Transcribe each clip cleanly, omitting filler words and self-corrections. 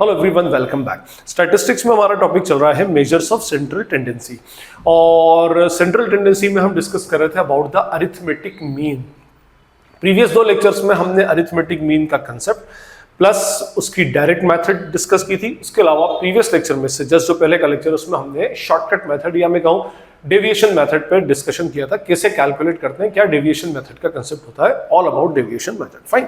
Hello everyone, welcome back. Statistics में हमारा topic चल रहा है मेजर्स ऑफ सेंट्रल टेंडेंसी, और सेंट्रल टेंडेंसी में हम डिस्कस कर रहे थे about the arithmetic mean. Previous दो लेक्चर्स में हमने अरिथमेटिक मीन का कंसेप्ट प्लस उसकी डायरेक्ट मेथड डिस्कस की थी। उसके अलावा प्रीवियस लेक्चर में से जस्ट जो पहले का लेक्चर उसमें हमने शॉर्टकट मेथड या मैं कहूँ डेविएशन मेथड पे डिस्कशन किया था, कैसे कैलकुलेट करते हैं, क्या डेविएशन मेथड का कंसेप्ट होता है, all about deviation method. Fine.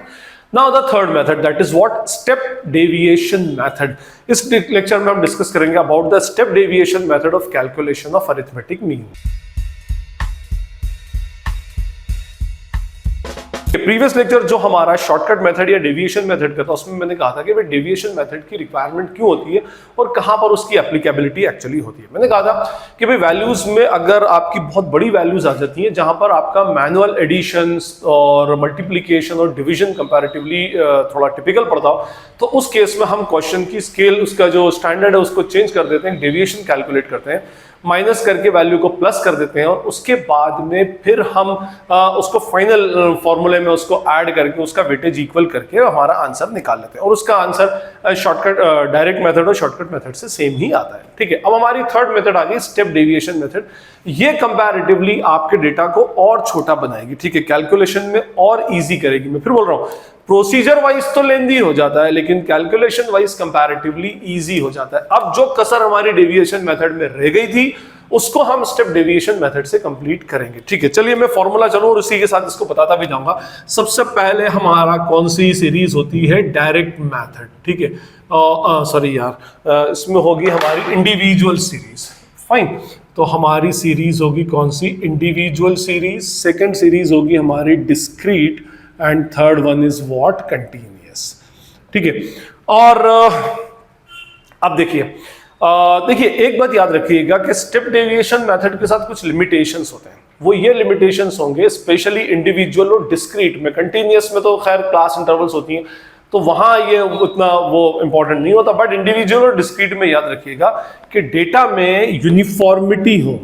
Now the third method, that is what, step deviation method. इस लेक्चर में हम डिस्कस करेंगे about the step deviation method of calculation of arithmetic mean. Previous lecture जो हमारा shortcut method या deviation method का था, उसमें मैंने कहा था कि भाई डेविएशन मेथड की रिक्वायरमेंट क्यों होती है और कहां पर उसकी एप्लीकेबिलिटी एक्चुअली होती है। मैंने कहा था कि भाई वैल्यूज में अगर आपकी बहुत बड़ी वैल्यूज आ जाती हैं जहां पर आपका मैनुअल एडिशंस और मल्टीप्लिकेशन और डिवीजन कंपैरेटिवली थोड़ा टिपिकल पड़ता हो, तो उस केस में हम क्वेश्चन की स्केल, उसका जो स्टैंडर्ड है उसको चेंज कर देते हैं, डेविएशन कैलकुलेट करते हैं, माइनस करके वैल्यू को प्लस कर देते हैं और उसके बाद में फिर हम उसको फाइनल फॉर्मूले में उसको ऐड करके उसका वेटेज इक्वल करके हमारा आंसर निकाल लेते हैं। और उसका आंसर शॉर्टकट डायरेक्ट मेथड और शॉर्टकट मेथड से सेम ही आता है। ठीक है, अब हमारी थर्ड मेथड आ गई स्टेप डेविएशन मेथड। ये कंपैरेटिवली आपके डेटा को और छोटा बनाएगी, ठीक है, कैलकुलेशन में और इजी करेगी। मैं फिर बोल रहा हूँ, प्रोसीजर वाइज तो लेंदी हो जाता है लेकिन कैलकुलेशन वाइज कंपैरेटिवली इजी हो जाता है। अब जो कसर हमारी डेविएशन मेथड में रह गई थी उसको हम स्टेप डेविएशन मेथड से कंप्लीट करेंगे। ठीक है, चलिए मैं फॉर्मूला चलूं और उसी के साथ इसको बताता भी जाऊंगा। सबसे पहले हमारा कौन सी सीरीज होती है, डायरेक्ट मेथड। ठीक है, सॉरी यार, इसमें होगी हमारी इंडिविजुअल सीरीज। फाइन, तो हमारी सीरीज होगी कौन सी, इंडिविजुअल सीरीज। सेकेंड सीरीज होगी हमारी discrete and third one is what, continuous. ठीक है, और अब देखिए एक बात याद रखिएगा कि स्टेप डेविएशन मेथड के साथ कुछ लिमिटेशंस होते हैं। वो ये लिमिटेशंस होंगे स्पेशली इंडिविजुअल और डिस्क्रीट में। कंटिन्यूअस में तो खैर क्लास इंटरवल्स होती हैं तो वहां ये उतना वो इंपॉर्टेंट नहीं होता, बट इंडिविजुअल और डिस्क्रीट में याद रखिएगा कि डेटा में यूनिफॉर्मिटी हो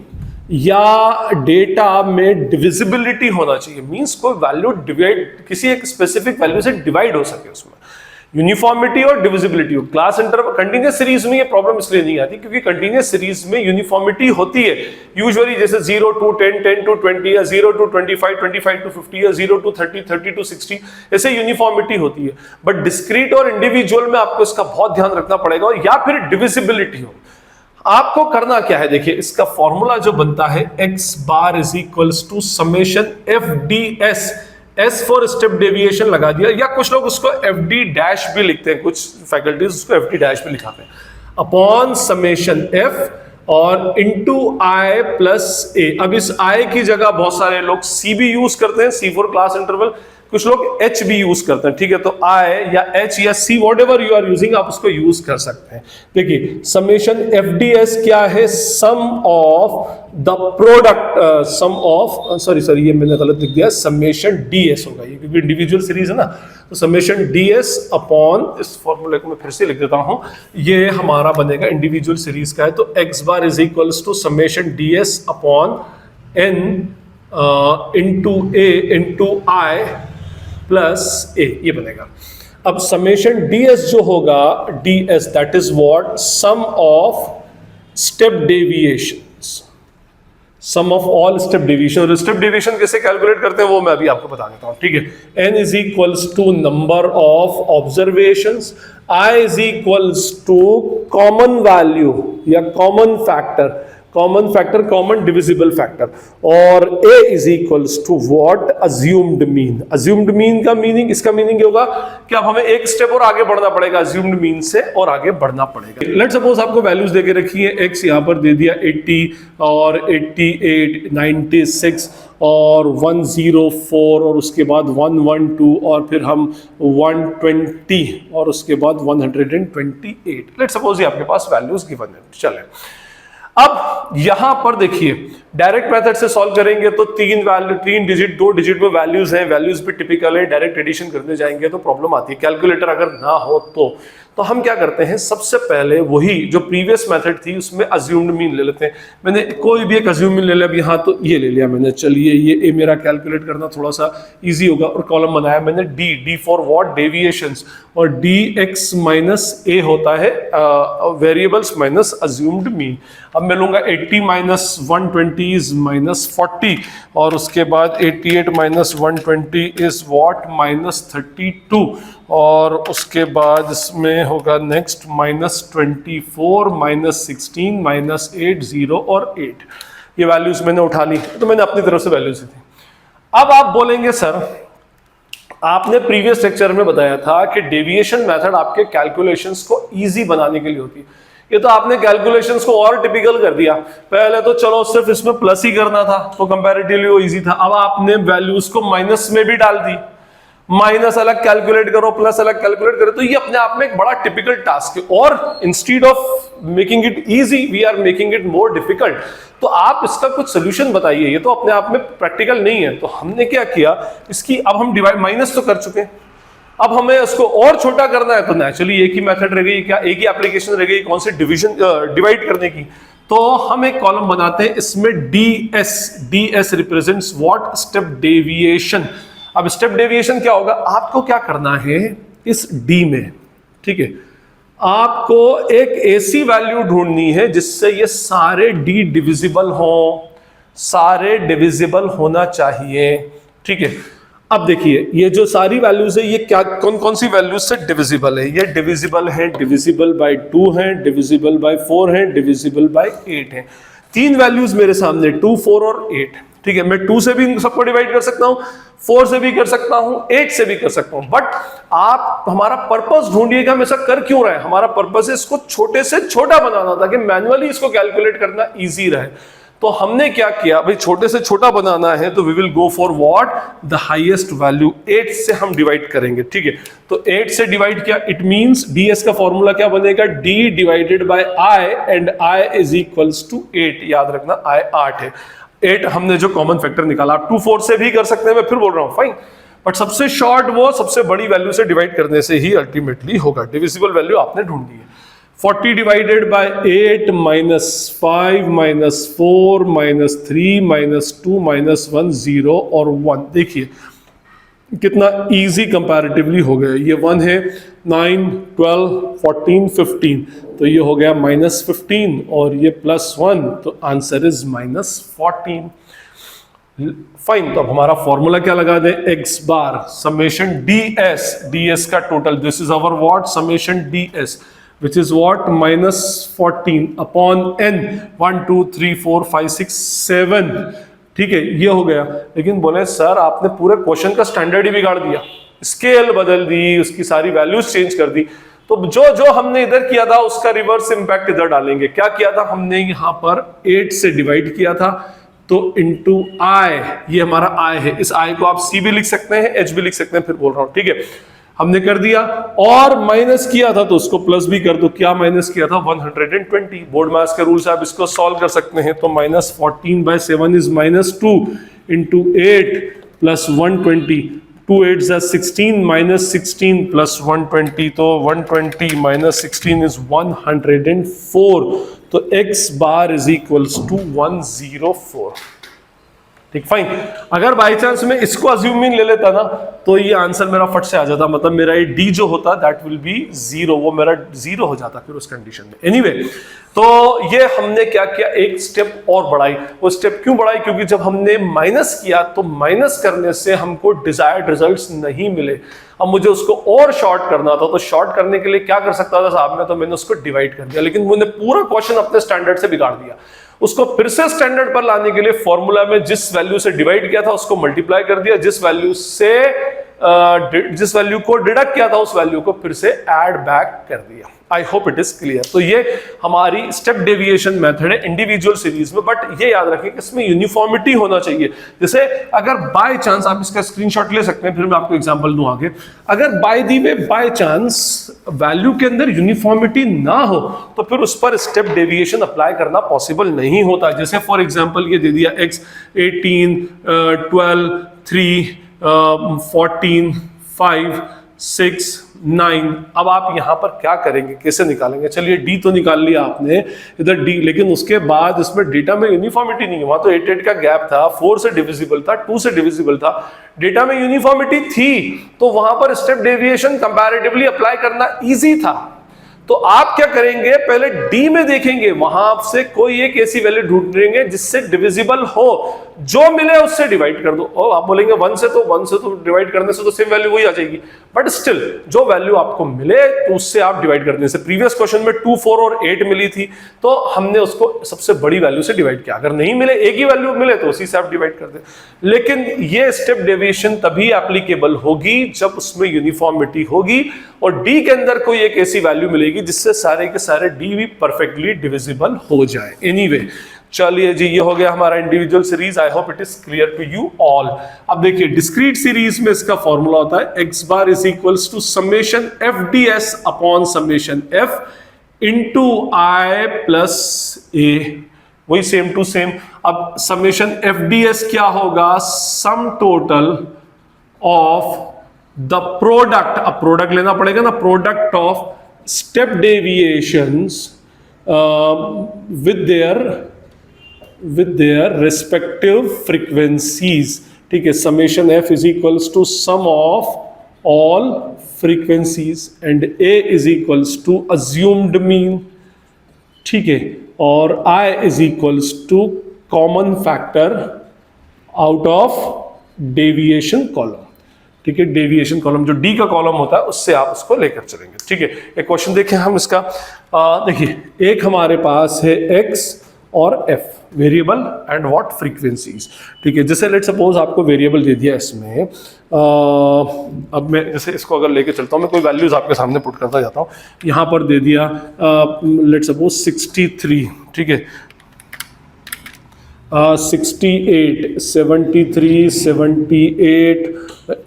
या डेटा में डिविजिबिलिटी होना चाहिए। मींस कोई वैल्यू डिवाइड, किसी एक स्पेसिफिक वैल्यू से डिवाइड हो सके, उसमें यूनिफॉर्मिटी और डिविजिबिलिटी हो। क्लास इंटरवल कंटीन्यूअस सीरीज में ये प्रॉब्लम इसलिए नहीं आती क्योंकि कंटीन्यूअस सीरीज में यूनिफॉर्मिटी होती है यूजुअली, जैसे 0 to 10, 10 to 20 या 0 to 25, 25 to 50 या 0 to 30, 30 to 60, ऐसे यूनिफॉर्मिटी होती है। बट डिस्क्रीट और इंडिविजुअल में आपको इसका बहुत ध्यान रखना पड़ेगा। या फिर डिविजिबिलिटी हो, आपको करना क्या है, देखिए इसका फॉर्मूला जो बनता है x bar is equals to summation FDS, S for step deviation लगा दिया, या कुछ लोग उसको FD डैश भी लिखते हैं, कुछ फैकल्टीज उसको FD डैश भी लिखाते हैं, अपॉन समेशन F और इनटू I प्लस A। अब इस I की जगह बहुत सारे लोग C भी यूज करते हैं, C फॉर क्लास इंटरवल, कुछ लोग H भी यूज करते हैं। ठीक है, तो I या H या C whatever you are using, आप उसको यूज कर सकते हैं। देखिए समेशन FDS क्या है, sum of the product, sum of, sorry ये मैंने गलत लिख दिया, समेशन DS होगा ये, क्योंकि इंडिविजुअल सीरीज है ना, तो समेशन DS अपॉन, इस फॉर्मूले को मैं फिर से लिख देता हूं, ये हमारा बनेगा इंडिविजुअल सीरीज का है, तो x bar is equals to summation DS upon n into A into I plus A, ये बनेगा। अब समेशन DS जो होगा, DS that is what, sum of step deviations, sum of all step deviation. और step deviation कैसे calculate करते हैं वो मैं अभी आपको बता देता हूं। ठीक है, n is equals to number of observations, I is equals to common value या common factor, common divisible factor, और A is equals to what, assumed mean. Assumed mean का मीनिंग, इसका मीनिंग होगा कि अब हमें एक स्टेप और आगे बढ़ना पड़ेगा, अज्यूम्ड मीन से और आगे बढ़ना पड़ेगा। लेट्स सपोज आपको वैल्यूज देके रखी है, x यहां पर दे दिया 80 और 88, 96 और 104 और उसके बाद 112 और फिर हम 120 और उसके बाद 128। लेट्स सपोज ये आपके पास वैल्यूज गिवन है। चलें, अब यहां पर देखिए डायरेक्ट मेथड से सॉल्व करेंगे तो तीन डिजिट, 2 डिजिट में वैल्यूज हैं, वैल्यूज भी टिपिकल है। डायरेक्ट एडिशन करने जाएंगे तो प्रॉब्लम आती है, कैलकुलेटर अगर ना हो तो तो हम क्या करते हैं, सबसे पहले वही जो प्रीवियस मेथड थी उसमें अज्यूम्ड मीन ले लेते हैं। मैंने कोई भी एक अज्यूम मीन ले लिया, अभी हाँ तो ये ले लिया मैंने, चलिए ये मेरा कैलकुलेट करना थोड़ा सा इजी होगा, और कॉलम बनाया मैंने डी फॉर व्हाट, डेविएशंस, और डी एक्स माइनस ए होता है वेरिएबल्स माइनस अज्यूम्ड मीन। अब मैं लूंगा 80 माइनस 120 इज माइनस 40, और उसके बाद 88 माइनस 120 इज व्हाट, माइनस 32, और उसके बाद इसमें होगा नेक्स्ट माइनस 24 माइनस 16 माइनस 8 0 और 8। ये वैल्यूज मैंने उठा ली, तो मैंने अपनी तरफ से वैल्यूज दी। अब आप बोलेंगे सर आपने प्रीवियस लेक्चर में बताया था कि डेविएशन मेथड आपके कैलकुलेशंस को इजी बनाने के लिए होती है। ये तो आपने कैलकुलेशंस को और टिपिकल कर दिया। पहले तो चलो सिर्फ इसमें प्लस ही करना था तो कंपैरेटिवली वो इजी था, अब आपने वैल्यूज को माइनस में भी डाल दी, माइनस अलग कैलकुलेट करो प्लस अलग कैलकुलेट करो, तो ये अपने आप में एक बड़ा टिपिकल टास्क है, और instead of making it easy we are making it more difficult. तो आप इसका कुछ सोल्यूशन बताइए, ये तो अपने आप में प्रैक्टिकल नहीं है। तो हमने क्या किया, इसकी अब हम डिवाइड, माइनस तो कर चुके हैं, अब हमें उसको और छोटा करना है, तो नेचुरली एक ही मेथड रह गई, क्या एक ही एप्लीकेशन रह गई, कौन से डिवीजन डिवाइड करने की। तो हम एक कॉलम बनाते हैं, इसमें ds represents what, step deviation. अब स्टेप डेविएशन क्या होगा, आपको क्या करना है इस d में, ठीक है, आपको एक ऐसी वैल्यू ढूंढनी है जिससे ये सारे d डिविजिबल हो, सारे डिविजिबल होना चाहिए, ठीक है। अब देखिए ये जो सारी वैल्यूज है ये क्या, कौन कौन सी वैल्यूज से डिविजिबल है, ये डिविजिबल है, डिविजिबल बाय 2 है, डिविजिबल बाय 4 है, डिविजिबल बाय 8 है। तीन वैल्यूज मेरे सामने 2, 4 और 8, ठीक है। मैं 2 से भी सबको डिवाइड कर सकता हूं, 4 से भी कर सकता हूं, 8 से भी कर सकता हूं, बट आप हमारा पर्पस ढूंढिएगा हम ऐसा कर क्यों रहे हैं। हमारा पर्पस है इसको छोटे से छोटा बनाना, ताकि मैन्युअली इसको कैलकुलेट करना इजी रहे। तो हमने क्या किया भाई, छोटे से छोटा बनाना है तो we will go for what, the highest value. 8 से हम डिवाइड करेंगे, ठीक है। तो 8 से डिवाइड किया, इट मींस ds का फॉर्मूला क्या बनेगा, d divided by i, and i is equals to 8। याद रखना i 8 है, 8 हमने जो कॉमन फैक्टर निकाला। आप 2, 4 से भी कर सकते हैं, मैं फिर बोल रहा हूं फाइन, बट सबसे शॉर्ट वो सबसे बड़ी वैल्यू से डिवाइड करने से ही अल्टीमेटली होगा। डिविजिबल वैल्यू आपने ढूंढी है। 40 divided by 8 minus 5 minus 4 minus 3 minus 2 minus 1 0 और 1। देखिए कितना इजी कंपैरेटिवली हो गया, ये 1 है, 9 12 14 15, तो ये हो गया माइनस 15 और ये प्लस 1, तो आंसर इज माइनस 14। फाइन, तो अब हमारा फॉर्मूला क्या लगा दें, x बार समेशन ds का total, this is our what, summation ds which is what, minus 14 upon n, 1 2 3 4 5 6 7, ठीक है, ये हो गया। लेकिन बोले सर आपने पूरे क्वेश्चन का स्टैंडर्ड ही बिगाड़ दिया, स्केल बदल दी, उसकी सारी वैल्यूज चेंज कर दी। तो जो हमने इधर किया था उसका रिवर्स इंपैक्ट इधर डालेंगे। क्या किया था हमने, यहाँ पर 8 से डिवाइड किया था, तो इंटू आई, ये हमारा आई है, इस आई को आप सी भी लिख सकते हैं, एच भी लिख सकते हैं, फिर बोल रहा हूं, ठीक है। हमने कर दिया, और माइनस किया था तो उसको प्लस भी कर दो। क्या माइनस किया था, 120। बोर्ड मास के रूल से आप इसको सॉल्व कर सकते हैं। तो minus 14 by 7 is minus 2 into 8 plus 120, 2 8 जा 16 माइनस 16 प्लस 120, तो 120 माइनस 16 इज 104, तो x bar is equals to 104, ठीक फाइन। अगर बाई चांस में इसको अज्यूमिंग ले लेता ना तो ये आंसर मेरा फट से आ जाता, मतलब मेरा ये d जो होता दैट विल बी 0, वो मेरा 0 हो जाता फिर उस कंडीशन में। एनीवे, तो ये हमने क्या किया, एक स्टेप और बढ़ाई। वो स्टेप क्यों बढ़ाई, क्योंकि जब हमने माइनस किया तो माइनस करने से हमको डिजायर्ड रिजल्ट्स नहीं मिले। अब मुझे उसको और शॉर्ट करना था, तो शॉर्ट करने के लिए क्या कर सकता था साहब, में तो मैंने उसको डिवाइड कर दिया, लेकिन मैंने पूरा क्वेश्चन अपने स्टैंडर्ड से बिगाड़ दिया। उसको फिर से स्टैंडर्ड पर लाने के लिए फॉर्मूला में जिस वैल्यू से डिवाइड किया था उसको मल्टीप्लाई कर दिया, जिस वैल्यू को डिडक्ट किया था उस वैल्यू को फिर से ऐड बैक कर दिया। आई होप इट इज क्लियर। तो ये हमारी स्टेप डेविएशन मेथड है इंडिविजुअल सीरीज में, बट ये याद रखें कि इसमें यूनिफॉर्मिटी होना चाहिए। जैसे अगर बाय चांस, आप इसका स्क्रीनशॉट ले सकते हैं, फिर मैं आपको एग्जांपल दूं आगे। अगर by the way by chance value के अंदर यूनिफॉर्मिटी ना हो तो फिर उस पर स्टेप डेविएशन अप्लाई करना पॉसिबल नहीं होता। जैसे फॉर एग्जांपल ये दे दिया x 18 12 3 14 5 6, 9। अब आप यहां पर क्या करेंगे, कैसे निकालेंगे? चलिए डी तो निकाल लिया आपने इधर डी, लेकिन उसके बाद इसमें डेटा में यूनिफॉर्मिटी नहीं है। वहां तो 8 का गैप था, 4 से डिविजिबल था, 2 से डिविजिबल था, डेटा में यूनिफॉर्मिटी थी, तो वहां पर स्टेप डेविएशन कंपैरेटिवली अप्लाई करना इजी था। तो आप क्या करेंगे, पहले डी में देखेंगे, वहां आपसे कोई एक ऐसी वैल्यू ढूंढेंगे जिससे डिविजिबल हो, जो मिले उससे डिवाइड कर दो। और आप बोलेंगे 1 से तो डिवाइड करने से तो सेम वैल्यू वही आ जाएगी, बट स्टिल जो वैल्यू आपको मिले तो उससे आप डिवाइड कर दें। जैसे प्रीवियस क्वेश्चन में 2, 4 और 8 मिली थी, तो हमने उसको सबसे बड़ी वैल्यू से डिवाइड किया। अगर नहीं मिले, एक ही वैल्यू मिले, तो उसी से आप डिवाइड कर दें। लेकिन ये स्टेप डेविएशन तभी एप्लीकेबल होगी जब उसमें यूनिफॉर्मिटी होगी और डी के अंदर कोई एक ऐसी वैल्यू मिलेगी जिससे सारे के सारे डी भी परफेक्टली डिविजिबल हो जाए। एनीवे, चलिए जी, ये हो गया हमारा individual series. I hope it is clear to you all. अब देखिए डिस्क्रीट सीरीज में इसका फॉर्मूला होता है x bar is equals to summation F D S upon summation F into I plus A, वही सेम टू सेम। अब summation F D S क्या होगा, sum total of the product, अब product लेना पड़ेगा ना, product of step deviations with their respective frequencies। ठीक है, summation f is equals to sum of all frequencies and a is equals to assumed mean। ठीक है, और I is equals to common factor out of deviation column। ठीक है, deviation column जो D का column होता है उससे आप उसको लेकर चलेंगे। ठीक है, एक क्वेश्चन देखें हम इसका। देखिए, एक हमारे पास है x और f variable and what frequencies. ठीक है, जैसे लेट सपोज आपको वेरिएबल दे दिया इसमें, अब मैं जैसे इसको अगर लेके चलता हूँ, मैं कोई वैल्यूज आपके सामने पुट करता जाता हूँ। यहाँ पर दे दिया लेट सपोज 63। ठीक है, 68, 73, 78,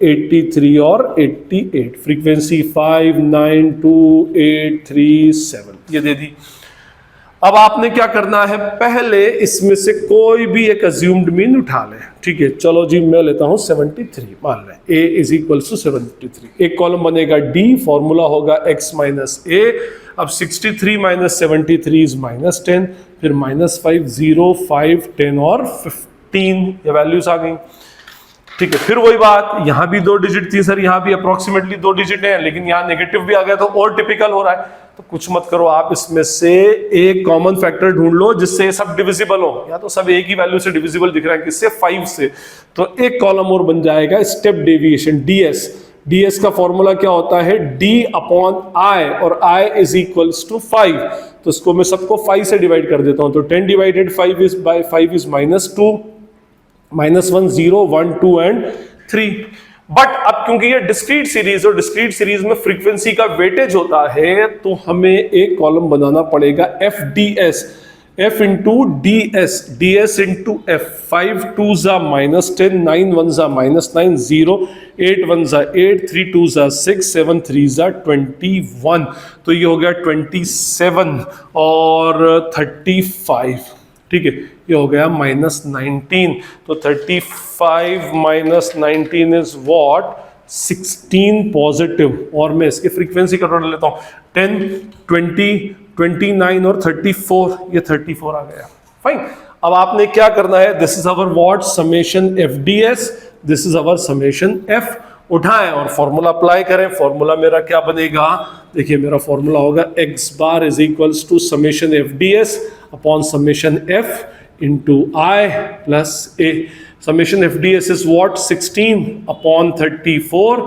83 और 88, फ्रीक्वेंसी 5, 9, 2, 8, 3, 7 ये दे दी। अब आपने क्या करना है, पहले इसमें से कोई भी एक अज्यूम्ड मीन उठा ले। ठीक है, चलो जी, मैं लेता हूं 73, मान लें a इज इक्वल टू 73। एक कॉलम बनेगा d, फॉर्मूला होगा x माइनस a। अब 63 माइनस 73 इज -10, फिर -5, 0, 5, 10 और 15 ये वैल्यूज आ गई। ठीक है, फिर वही बात, यहां भी 2 डिजिट थी सर, यहां भी अप्रोक्सीमेटली 2 डिजिट है, लेकिन यहां नेगेटिव भी आ गया तो और टिपिकल हो रहा है। तो कुछ मत करो, आप इसमें से एक कॉमन फैक्टर ढूंढ लो जिससे सब डिविजिबल हो, या तो सब एक ही वैल्यू से डिविजिबल दिख रहा है, किससे, 5 से। तो एक कॉलम और बन जाएगा स्टेप डेविएशन ds। ds का फॉर्मूला क्या होता है, d अपॉन i, और i इज इक्वल्स टू 5। तो इसको मैं सबको 5 से डिवाइड कर देता हूं, तो 10 divided 5 is by 5 is -2, -1, 0, 1, 2 and 3। But अब क्योंकि ये डिस्क्रीट सीरीज, और डिस्क्रीट सीरीज में फ्रीक्वेंसी का वेटेज होता है, तो हमें एक कॉलम बनाना पड़ेगा F D S, f into D S into F. 5 2 जा -10, 9 1 जा -9, 0 8 1 जा 8, 3 2 जा 6, 7 3 जा 21। तो ये हो गया 27 और 35। ठीक है, ये हो गया -19। तो 35 माइनस 19 इज व्हाट, 16 पॉजिटिव। और मैं इसके फ्रीक्वेंसी कंट्रोल लेता हूँ, 10, 20, 29 और 34, ये 34 आ गया। फाइन, अब आपने क्या करना है, this is our what, summation F D S, this is our summation F. उठाएं और फॉर्मूला अप्लाई करें। फॉर्मूला मेरा क्या बनेगा, देखिए मेरा फॉर्मूला होगा x bar is equals to summation F D S upon summation F into I plus A. Summation F D S is what, 16 upon 34।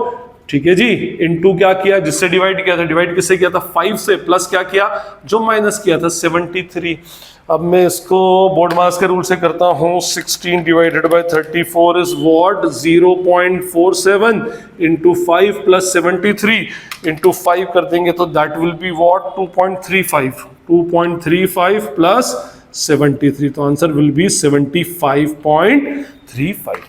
ठीक है जी, इनटू क्या किया, जिससे डिवाइड किया था, डिवाइड किससे किया था, 5 से, प्लस क्या किया, जो माइनस किया था 73। अब मैं इसको बोर्ड मास के रूल से करता हूं, 16 divided by 34 is what, 0.47 into 5 plus 73 into 5 कर देंगे तो that will be what, 2.35 plus 73, तो आंसर विल बी 75.35।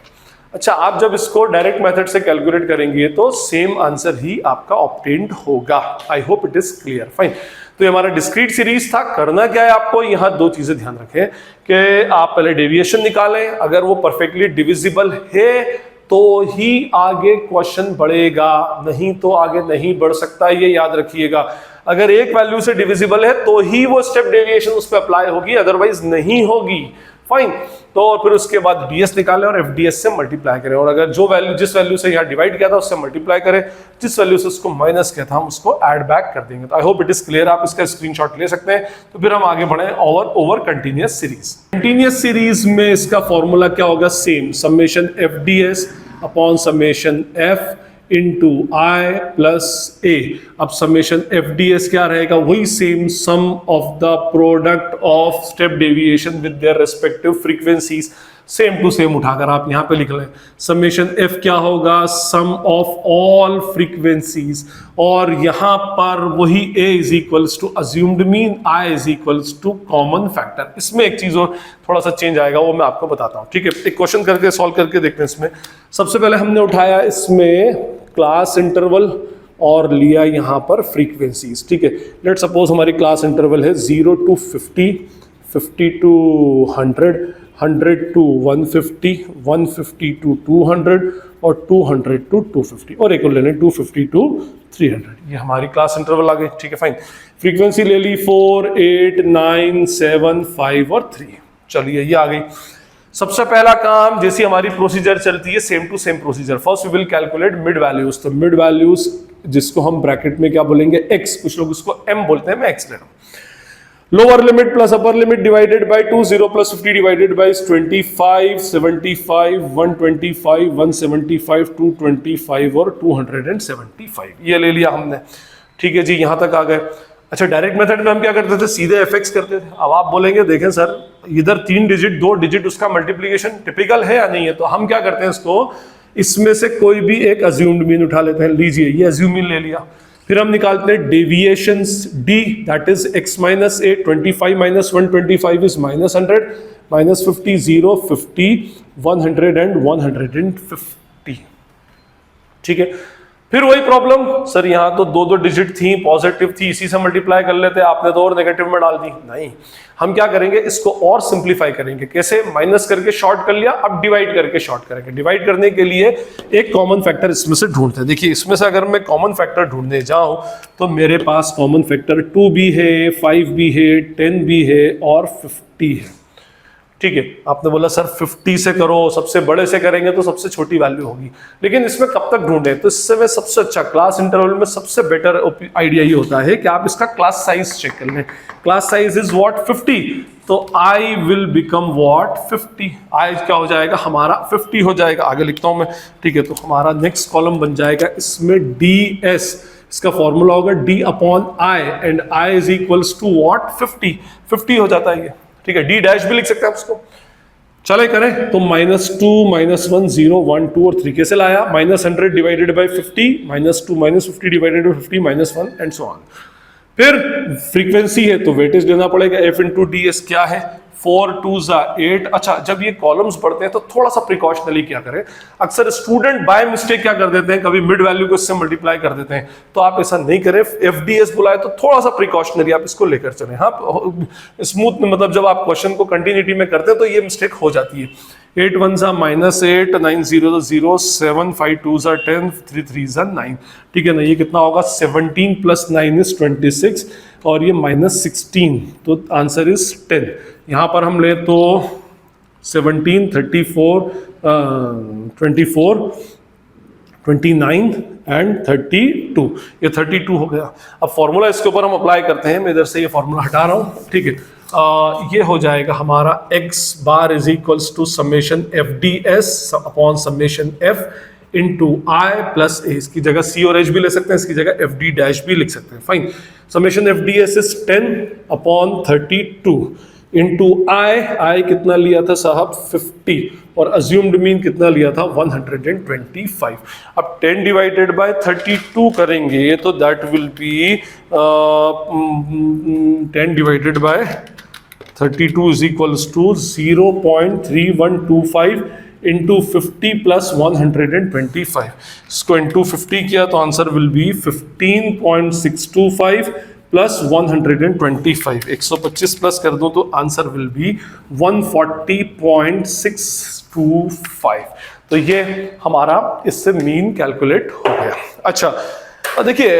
अच्छा, आप जब इसको डायरेक्ट मेथड से कैलकुलेट करेंगे तो सेम आंसर ही आपका ऑब्टेन्ड होगा। आई hope it is clear. Fine, तो ये हमारा डिस्क्रीट सीरीज था। करना क्या है आपको, यहाँ 2 चीजें ध्यान रखें कि आप पहले डेविएशन निकालें, अगर वो परफेक्टली डिविजिबल है तो ही आगे क्वेश्चन बढ़ेगा, नहीं तो आगे नहीं बढ़ सकता, ये याद रखिएगा। अगर एक वैल्यू से डिविजिबल है तो ही वो स्टेप डेविएशन उस पर अप्लाई होगी, अदरवाइज नहीं होगी। फाइन, तो और फिर उसके बाद डीएस निकालें और एफडीएस से मल्टीप्लाई करें, और अगर जो वैल्यू जिस वैल्यू से यहाँ डिवाइड किया था उससे मल्टीप्लाई करें, जिस वैल्यू से उसको माइनस किया था हम उसको ऐड बैक कर देंगे। तो आई होप इट इज क्लियर, आप इसका स्क्रीनशॉट ले सकते हैं। तो फिर हम आगे बढ़े over continuous series. Continuous series में इसका फॉर्मूला क्या होगा, same, summation FDS upon summation F into I plus A. अब समेशन एफ डी एस क्या रहेगा, वही same, sum of the product of step deviation with their respective frequencies, same to same उठाकर आप यहां पे लिख लें। समेशन एफ क्या होगा, सम ऑफ ऑल फ्रीक्वेंसीज, और यहां पर वही A is equals to assumed mean, I is equals to common factor. इसमें एक चीज और थोड़ा सा चेंज आएगा, वो मैं आपको बताता हूं, ठीक है। एक क्वेश्चन करके सॉल्व करके देखते हैं। इसमें सबसे पहले हमने उठाया इसमें क्लास इंटरवल और लिया यहां पर फ्रीक्वेंसीज, ठीक है। लेट सपोज हमारी क्लास इंटरवल है 0 to 50, 50 to 100, 100 to 150, 150 to 200 और 200 to 250, और एक और लेने 250 to 300। ये हमारी क्लास इंटरवल आ गई, ठीक है, फाइन। फ्रीक्वेंसी ले ली 4, 8, 9, 7, 5 और 3। चलिए ये आ गई। सबसे पहला काम, जैसी हमारी प्रोसीजर चलती है, same to same procedure. First we will calculate mid values. तो मिड वैल्यूज जिसको हम ब्रैकेट में क्या बोलेंगे, x, कुछ लोग इसको m बोलते हैं, मैं x ले रहा हूं। Lower limit plus upper limit divided by 2, 0 plus 50 divided by 25, 75, 125, 175, 225 और 275, ये ले लिया हमने, ठीक है जी, यहां तक आ गए। अच्छा, डायरेक्ट मेथड में हम क्या करते थे, सीधे एफएक्स करते थे। अब आप बोलेंगे देखें सर इधर 3 डिजिट 2 डिजिट उसका मल्टीप्लीकेशन टिपिकल है या नहीं है, तो हम क्या करते हैं, इसको इसमें से कोई भी एक अज्यूम्ड मीन उठा लेते हैं। लीजिए ये अज्यूम मीन ले लिया, फिर हम निकालते हैं deviations D, that is x minus A, 25 minus 125 is minus 100, minus 50, 0, 50, 100 and 150, ठीक है। फिर वही प्रॉब्लम, सर यहाँ तो 2 डिजिट थी, पॉजिटिव थी, इसी से मल्टीप्लाई कर लेते, आपने तो और नेगेटिव में डाल दी। नहीं, हम क्या करेंगे, इसको और सिंप्लीफाई करेंगे। कैसे, माइनस करके शॉर्ट कर लिया, अब डिवाइड करके शॉर्ट करेंगे। डिवाइड करने के लिए एक कॉमन फैक्टर इसमें से ढूंढते हैं। देखिए इसमें से अगर मैं कॉमन फैक्टर ढूंढने जाऊं तो मेरे पास कॉमन फैक्टर 2 भी है, 5 भी है, 10 भी है और 50 है, ठीक है। आपने बोला सर 50 से करो, सबसे बड़े से करेंगे तो सबसे छोटी वैल्यू होगी, लेकिन इसमें कब तक ढूंढे, तो इससे में सबसे अच्छा क्लास इंटरवल में सबसे बेटर आइडिया ये होता है कि आप इसका क्लास साइज चेक कर लें। क्लास साइज इज व्हाट, 50, तो आई विल बिकम व्हाट, 50। आई क्या हो जाएगा हमारा, 50 हो जाएगा। आगे लिखता हूं मैं, ठीक है। तो हमारा नेक्स्ट कॉलम बन जाएगा इसमें डी एस, इसका फॉर्मूला होगा D upon I, and I is equals to what, 50 हो जाता है ये, ठीक है। डी डैश भी लिख सकते हैं आप उसको, चले करें तो -2, -1, 0, 1, 2 और 3 कैसे लाया, -100 divided by 50, -2, -50 divided by 50, -1 and so on. फिर फ्रीक्वेंसी है तो वेटेज लेना पड़ेगा, f इंटू डी एस क्या है, 4 2 8। अच्छा, जब ये कॉलम्स बढ़ते हैं तो थोड़ा सा प्रिकॉशनली क्या करें, अक्सर स्टूडेंट बाय मिस्टेक क्या कर देते हैं, कभी मिड वैल्यू को इससे मल्टीप्लाई कर देते हैं, तो आप ऐसा नहीं करें। एफडीएस बुलाए तो थोड़ा सा प्रिकॉशनरी आप इसको लेकर चलें। हाँ, स्मूथ में, मतलब जब आप क्वेश्चन को कंटिन्यूटी में करते हैं तो ये मिस्टेक हो जाती है। 8 1 -8, 9 0 0, 7 5 2 10, 3 3 9, ठीक है ना। ये कितना होगा, 17 + 9 इज 26 और ये -16, तो आंसर इज 10। यहाँ पर हम ले तो 17, 34, 24, 29 एंड 32, ये 32 हो गया। अब फॉर्मूला इसके ऊपर हम अप्लाई करते हैं, मैं इधर से ये फॉर्मूला हटा रहा हूँ, ठीक है। ये हो जाएगा हमारा x bar is equals to summation F D S upon summation F into I plus A. इसकी जगह c और h भी ले सकते हैं, इसकी जगह एफ डी डैश भी लिख सकते हैं, fine. Summation F D S is 10 upon 32 into I कितना लिया था साहब, 50, और अज्यूम्ड मीन कितना लिया था, 125। अब 10 डिवाइडेड बाय 32 करेंगे तो that will be 10 divided by 32 is equals to 0.3125 into 50 plus 125। इसको इंटू 50 किया तो answer will be 15.625 plus 125। 125 plus कर दूं तो आंसर विल बी 140.625। तो ये हमारा इससे मीन कैलकुलेट हो गया। अच्छा देखिए,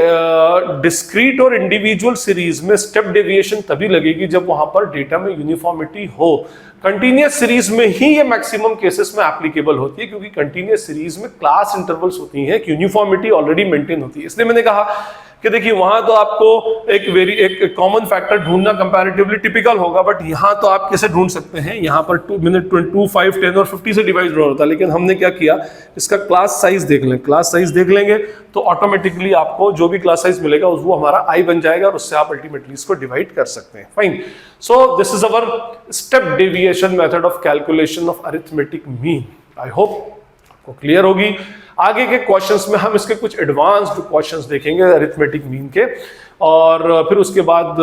डिस्क्रीट और इंडिविजुअल सीरीज में स्टेप डेविएशन तभी लगेगी जब वहां पर डेटा में यूनिफॉर्मिटी हो। कंटिन्यूअस सीरीज में ही ये मैक्सिमम केसेस में एप्लीकेबल होती है, क्योंकि कंटिन्यूअस सीरीज में क्लास इंटरवल्स होती हैं, यूनिफॉर्मिटी ऑलरेडी मेंटेन होती है। इसलिए मैंने कहा कि देखिए वहां तो आपको एक कॉमन फैक्टर ढूंढना कंपैरेटिवली टिपिकल होगा, बट यहाँ तो आप कैसे ढूंढ सकते हैं, यहाँ पर 2 मिनट 2 5 10 और 50 से डिवाइड होता है। लेकिन हमने क्या किया, इसका क्लास साइज देख लें, क्लास साइज देख लेंगे तो ऑटोमेटिकली आपको जो भी क्लास साइज मिलेगा वो हमारा आई बन जाएगा और उससे आप अल्टीमेटली इसको डिवाइड कर सकते हैं। Fine, so this is our step deviation method of calculation of arithmetic mean. I hope आपको क्लियर होगी। आगे के क्वेश्चंस में हम इसके कुछ एडवांस्ड क्वेश्चंस देखेंगे अरिथमेटिक मीन के, और फिर उसके बाद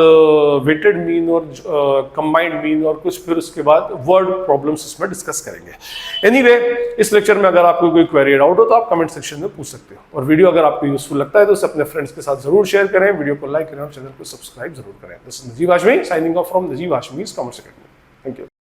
वेटेड मीन और कंबाइंड मीन और कुछ, फिर उसके बाद वर्ड प्रॉब्लम्स इसमें डिस्कस करेंगे। एनीवे, इस लेक्चर में अगर आपको कोई क्वेरी डाउट हो तो आप कमेंट सेक्शन में पूछ सकते हो, और वीडियो अगर आपको यूजफुल लगता है तो उसे अपने फ्रेंड्स के साथ जरूर शेयर करें, वीडियो को लाइक करें और चैनल को सब्सक्राइब जरूर करें। This is Najeeb Hashmi signing off from Najeeb Hashmi's commerce academy. Thank you.